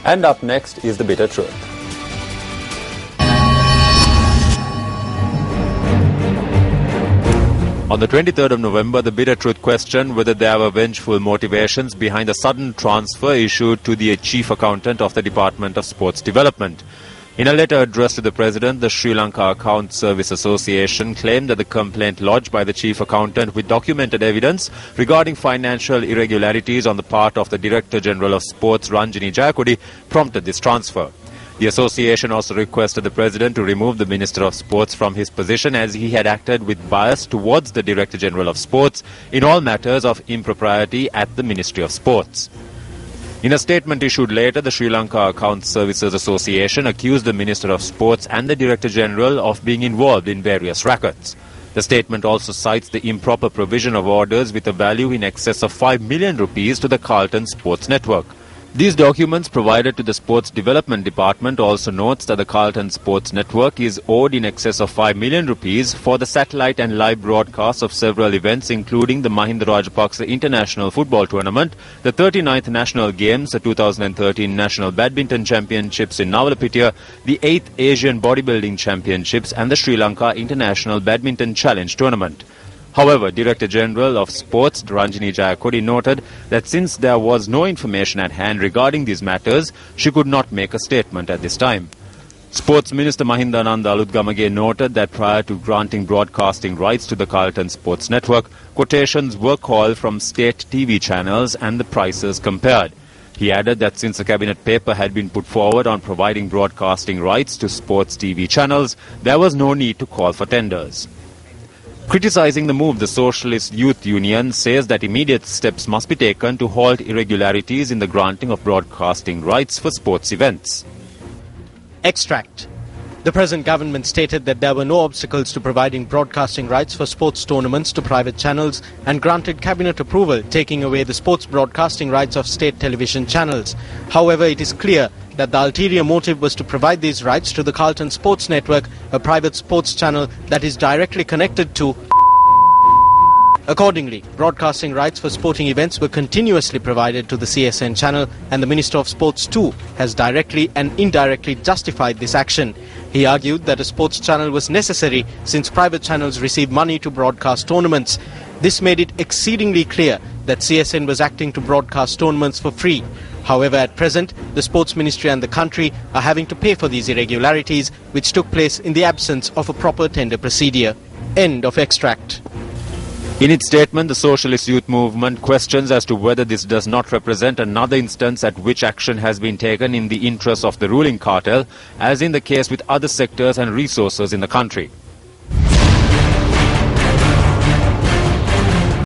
And up next is the bitter truth. On the 23rd of November, the bitter truth questioned whether there were vengeful motivations behind the sudden transfer issued to the chief accountant of the Department of Sports Development. In a letter addressed to the President, the Sri Lanka Account Service Association claimed that the complaint lodged by the chief accountant with documented evidence regarding financial irregularities on the part of the Director General of Sports, Ranjini Jayakodi, prompted this transfer. The association also requested the President to remove the Minister of Sports from his position as he had acted with bias towards the Director General of Sports in all matters of impropriety at the Ministry of Sports. In a statement issued later, the Sri Lanka Account Services Association accused the Minister of Sports and the Director General of being involved in various rackets. The statement also cites the improper provision of orders with a value in excess of 5 million rupees to the Carlton Sports Network. These documents provided to the Sports Development Department also notes that the Carlton Sports Network is owed in excess of 5 million rupees for the satellite and live broadcasts of several events including the Mahinda Rajapaksa International Football Tournament, the 39th National Games, the 2013 National Badminton Championships in Navalapitiya, the 8th Asian Bodybuilding Championships and the Sri Lanka International Badminton Challenge Tournament. However, Director General of Sports Ranjini Jayakodi noted that since there was no information at hand regarding these matters, she could not make a statement at this time. Sports Minister Mahinda Alutgamage noted that prior to granting broadcasting rights to the Carlton Sports Network, quotations were called from state TV channels and the prices compared. He added that since a cabinet paper had been put forward on providing broadcasting rights to sports TV channels, there was no need to call for tenders. Criticizing the move, the Socialist Youth Union says that immediate steps must be taken to halt irregularities in the granting of broadcasting rights for sports events. Extract. The present government stated that there were no obstacles to providing broadcasting rights for sports tournaments to private channels and granted cabinet approval taking away the sports broadcasting rights of state television channels. However, it is clear that the ulterior motive was to provide these rights to the Carlton Sports Network, a private sports channel that is directly connected to. Accordingly, broadcasting rights for sporting events were continuously provided to the CSN channel, and the Minister of Sports too has directly and indirectly justified this action. He argued that a sports channel was necessary since private channels receive money to broadcast tournaments. This made it exceedingly clear that CSN was acting to broadcast tournaments for free. However, at present, the Sports Ministry and the country are having to pay for these irregularities, which took place in the absence of a proper tender procedure. End of extract. In its statement, the Socialist Youth Movement questions as to whether this does not represent another instance at which action has been taken in the interest of the ruling cartel, as in the case with other sectors and resources in the country.